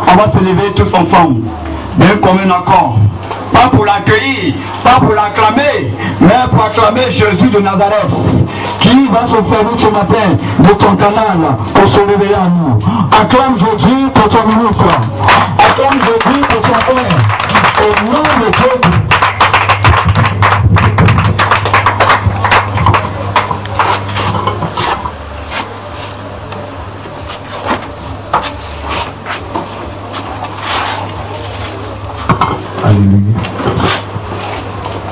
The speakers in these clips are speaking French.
On va se lever tous ensemble, d'un commun accord. Pas pour l'accueillir, pas pour l'acclamer, mais pour acclamer Jésus de Nazareth, qui va se servir ce matin de ton canal pour se réveiller à nous. Acclame Jésus pour ton ministre. Acclame Jésus pour ton frère. Au nom de Dieu.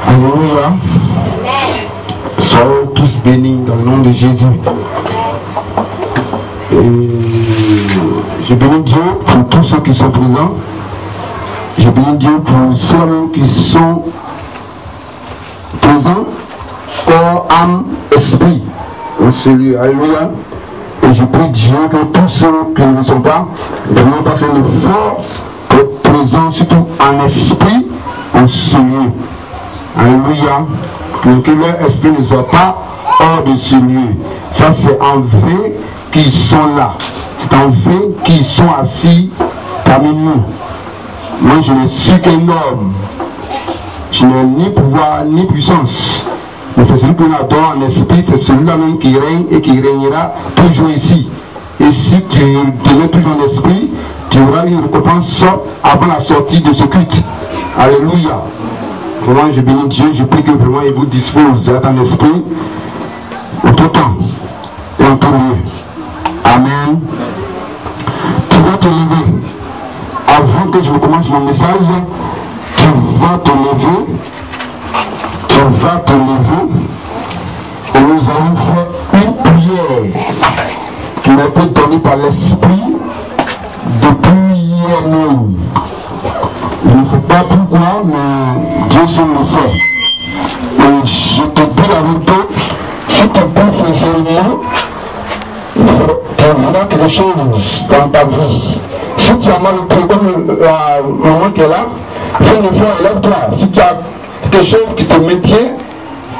Alléluia. Soyez tous bénis dans le nom de Jésus. Et je bénis Dieu pour tous ceux qui sont présents. Je bénis Dieu pour ceux qui sont présents, corps, âme, esprit. Alléluia. Et je prie Dieu que tous ceux qui ne sont pas, vraiment pas faire l'effort pour être présents, surtout en esprit, en ce lieu. Alléluia. Que leur esprit ne soit pas hors de ce lieu. Ça c'est en vrai qu'ils sont là. C'est en vrai qu'ils sont assis parmi nous. Moi je ne suis qu'un homme. Je n'ai ni pouvoir ni puissance. Mais c'est celui qu'on adore en esprit, c'est celui-là même qui règne et qui régnera toujours ici. Et si tu deviens toujours en esprit, tu auras une récompense avant la sortie de ce culte. Alléluia. Vraiment, je bénis Dieu, je prie que vraiment il vous dispose d'être en esprit au tout temps et en tout lieu. Amen. Tu vas te lever. Avant que je commence mon message, tu vas te lever. Tu vas te lever. Et nous allons faire une prière qui m'a été donnée par l'esprit depuis hier nuit. Je ne sais pas pourquoi, mais Dieu seul le fait. Et je te dis la vérité, si tu penses sincèrement, tu verras quelque chose dans ta vie. Si tu as mal au pied, comme le moment qui est là, fais une fois, élève-toi. Si tu as quelque chose qui te maintient,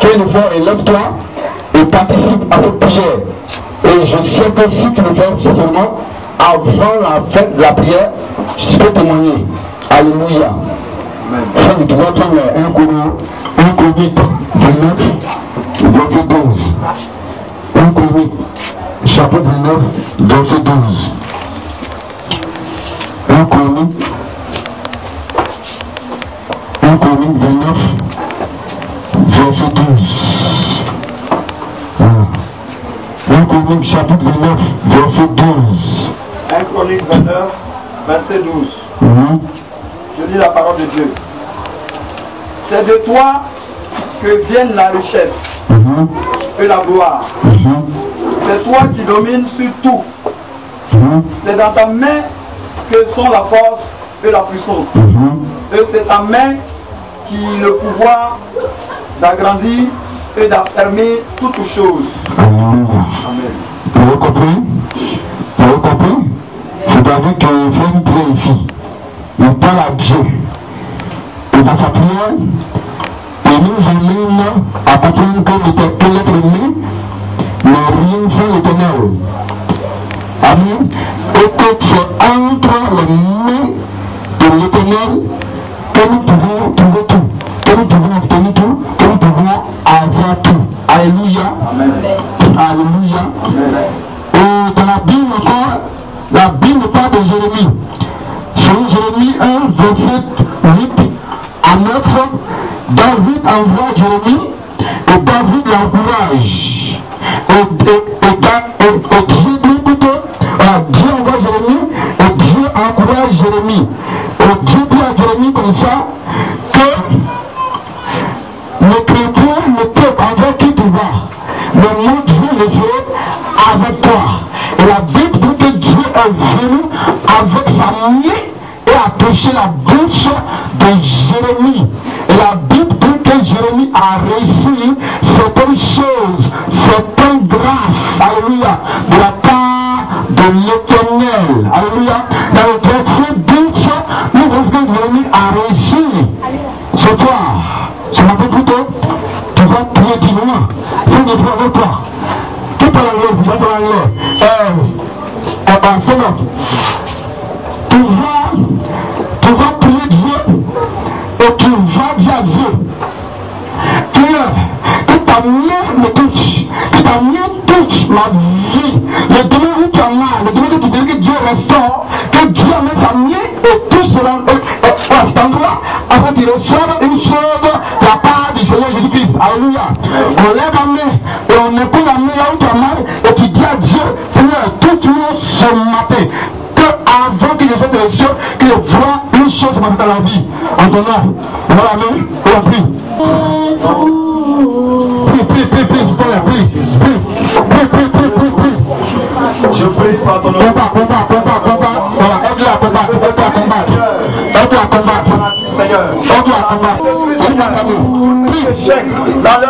fais une fois, élève-toi et participe à cette prière. Et je sais que si tu le fais sincèrement, avant la fête de la prière, je peux témoigner. Alléluia. Amen. Tu vas prendre 1 Corinthiens 29, verset 12. 1 Corinthiens, chapitre 29, verset 12. 1 Corinthiens 29, verset 12. 1 Corinthiens, chapitre 29, verset 12. 1 Corinthiens 29, verset 12. Je lis la parole de Dieu. C'est de toi que viennent la richesse et la gloire. C'est toi qui domines sur tout. C'est dans ta main que sont la force et la puissance. Et c'est ta main qui a le pouvoir d'agrandir et d'affermir toutes choses. Amen. Vous avez compris? Vous avez compris? C'est-à-dire qu'il fait une prière ici. Il parle à Dieu. Et dans sa prière, il nous emmène à comprendre que l'être humain n'a rien fait l'éternel. Amen. Et que c'est entre les mains de l'éternel que nous pouvons trouver tout, que nous pouvons obtenir tout, que nous pouvons avoir tout. Alléluia. Amen. Alléluia. Amen. Et dans la Bible encore, la Bible parle de Jérémie. C'est Jérémie 1, verset 8 à 9. David envoie Jérémie et David l'encourage. Et Dieu dit plutôt, Dieu envoie Jérémie et Dieu encourage Jérémie. Et Dieu dit à Jérémie comme ça que le chrétien ne peut avec qui tu vas. Mais moi Dieu le fait avec toi. Et la Bible dit que Dieu est venu avec sa main et a touché la bouche de Jérémie. Et la Bible dit que Jérémie a reçu certaines choses, certaines grâces, alléluia, de la part de l'Éternel. Alléluia. Dans le verset 10, nous voyons que Jérémie a reçu ce soir. Ce matin plutôt, tu vas prier divinement. Fais des fois avec toi. Qui parle anglais? Vous parlez anglais? Tu vas ta main me touche, si ta main touche ma vie, le domaine où tu en as, le domaine où tu veux que Dieu restaure, que Dieu met sa main et touche à cet endroit, afin qu'il reçoive une chose de la part du Seigneur Jésus-Christ. Alléluia. On lève la main et on écoute la main là où tu en as et tu dis à Dieu, Seigneur, touche-moi ce matin. Avant que je fasse des choses, que je vois une chose dans la vie. En ton nom, on va la main, on va prier. Prie, Je prie par ton nom. Combat. Voilà, aide-la à combattre. Seigneur. Dans le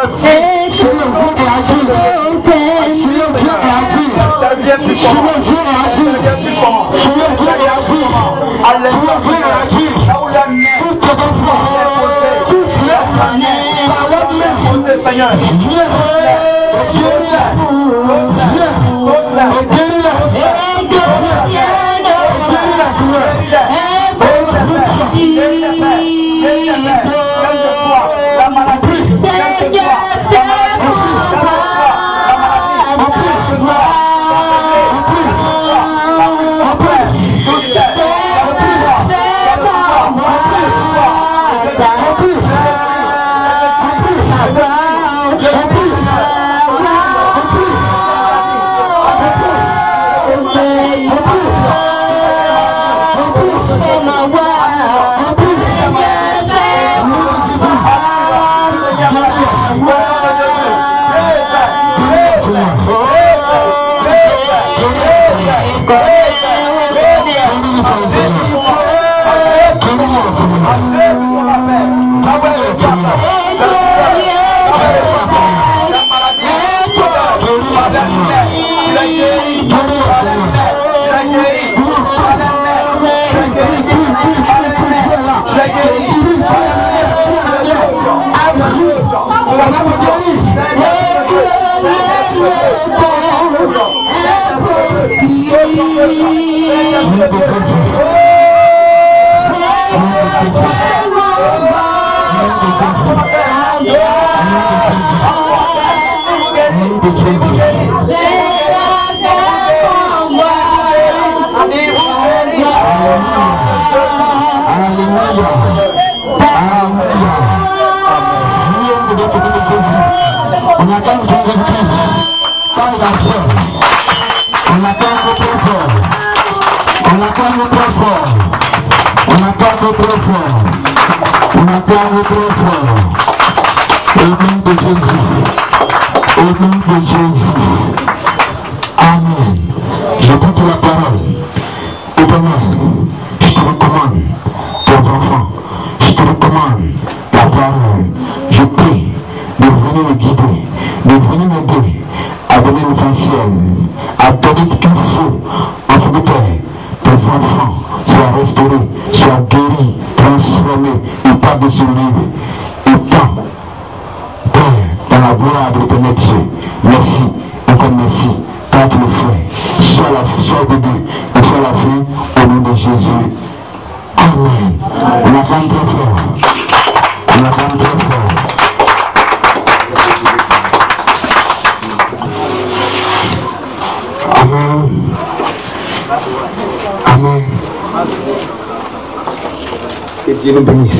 Dieu nous bénisse.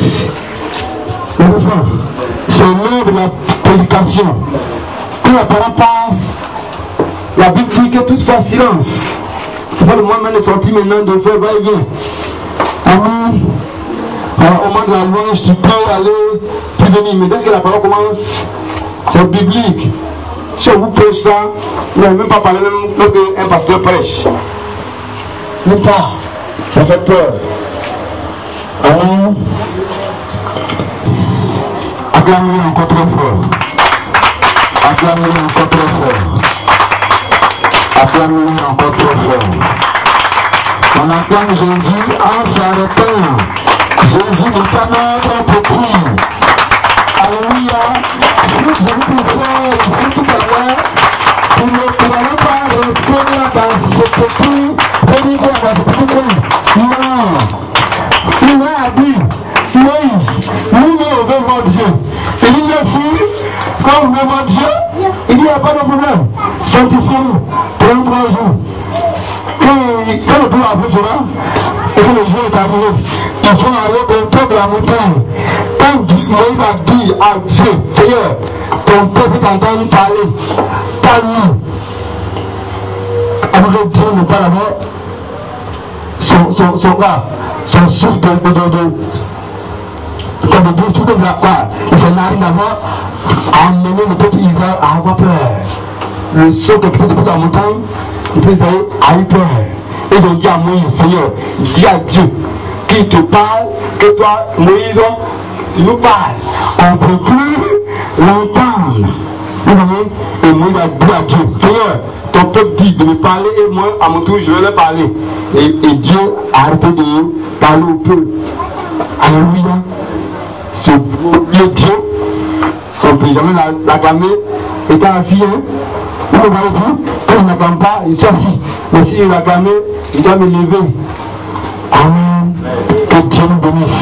C'est l'heure de la prédication. Quand la parole passe, la Bible dit que tout fait silence. C'est pas le moment de sortir maintenant de faire va-et-vient. Amen. Au moment de la louange, tu peux aller, tu venir. Mais dès que la parole commence, c'est biblique. Si on vous prêche ça, vous n'avez même pas parlé même qu'un pasteur prêche. N'est-ce pas? Ça fait peur. Amen. Acclamez encore trop fort. Acclamez encore trop fort. Acclamez encore trop fort. On acclame Jésus en s'arrêtant. Jésus n'est pas notre propre. Alléluia. Si vous pouvez ici tout à l'heure, vous ne pourrez pas rester là dans ce petit pénible dans ce petit pays. Non. Il a dit, Moïse, nous ne devons Dieu. Et il a dit, quand vous voit Dieu, il dit il n'y a pas de problème. Sanctifiez-nous, 33 jours. Quand le tour a fait cela, et que le jour est arrivé, ils sont allés au top de la montagne. Quand Moïse a dit à Dieu, Seigneur, ton peuple t'entend parler, parle-nous. Alors que Dieu ne parle pas son souffle comme de tout comme la quoi. Il s'est marié d'abord à emmener le peuple Israël à avoir peur. Le saut que tu fais depuis la montagne, le peuple Israël a eu peur. Et donc dit à Moïse, Seigneur, dis à Dieu qui te parle, que toi, Moïse, tu nous parles. On ne peut plus l'entendre. Vous voyez, et Moïse a dit à Dieu, Seigneur, ton peuple dit de me parler et moi, à mon tour, je vais leur parler. Et Dieu a arrêté de parler au peuple. Alléluia. C'est le Dieu. On ne peut jamais l'acclamer. Étant assis, hein. Vous ne voyez plus, quand il n'acclame pas, il s'assit. Mais s'il l'acclame, il doit me lever. Amen. Que Dieu nous bénisse.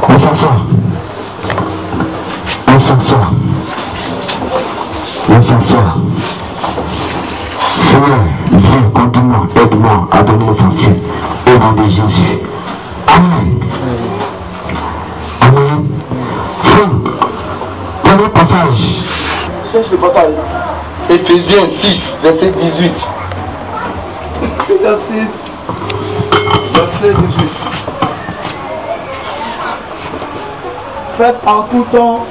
On s'assoit. On s'assoit. On s'assoit. Seigneur, viens, continue, aide-moi à donner mon sentier au nom de Jésus. Amen. Amen. Premier passage. Cherche le passage. Éphésiens 6, verset 18. Éphésiens 6, verset 18. Faites en tout temps,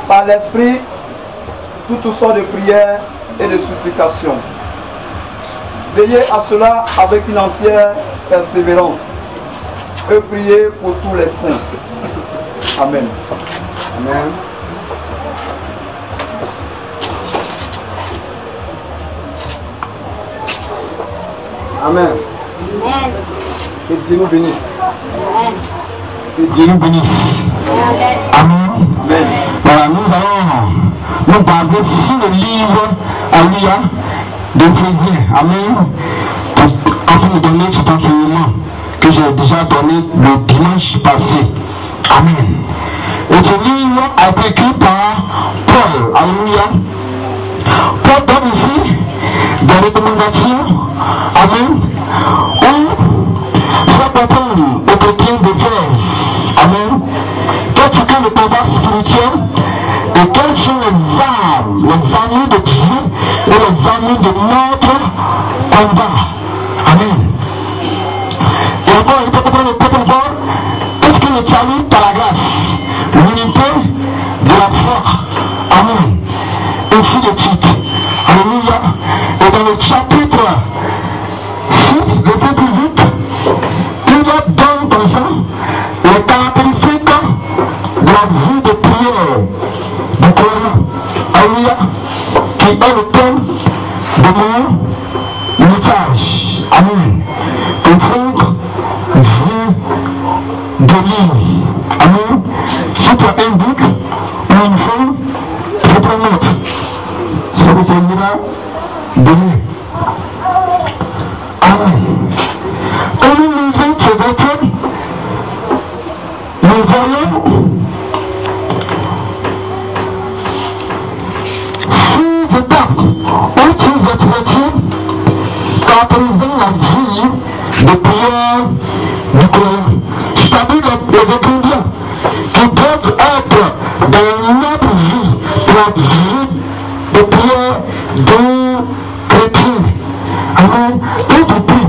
par l'esprit, toutes sortes de prières et de supplications. Veillez à cela avec une entière persévérance. Et priez pour tous les saints. Amen. Amen. Amen. Amen. Que Dieu nous bénisse. Amen. Que Dieu nous bénisse. Amen. Amen. Voilà, nous allons nous baser sur le livre, alléluia, d'Éphésiens. Amen. Afin de donner cet enseignement que j'ai déjà donné le dimanche passé. Amen. Et ce livre a été écrit par Paul. Alléluia. Paul donne ici des recommandations. Amen. Où ça comprendre aux chrétiens de faire. Amen. Qu'est-ce que le combat spirituel et quelles sont les armes de Dieu et les armes de notre combat. Amen. Et encore, il faut comprendre le peuple encore. Qu'est-ce que le salut par la grâce? L'unité de la foi. Amen. Ainsi de suite. Alléluia. Et dans le chapitre 6, verset 18, il donne comme ça les caractéristiques de la vie de prière du Coran. Alléluia. Qui est le thème de mon message. Amen. Il faut vie de l'île. Amen. Si tu as un but, une femme, je prends note. Ça vous servira de lui. Amen. Quand nous lisons ce verset, nous voyons 6 étapes où tu expliques caractérisant la vie de prière du Coran. C'est-à-dire les ingrédients qui doivent être dans notre vie, la vie de prière d'un chrétien. Amen. Et depuis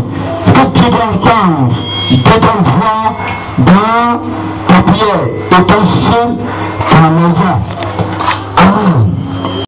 que tu dois entendre, d'être en voix dans ta prière, et ton seul à la maison.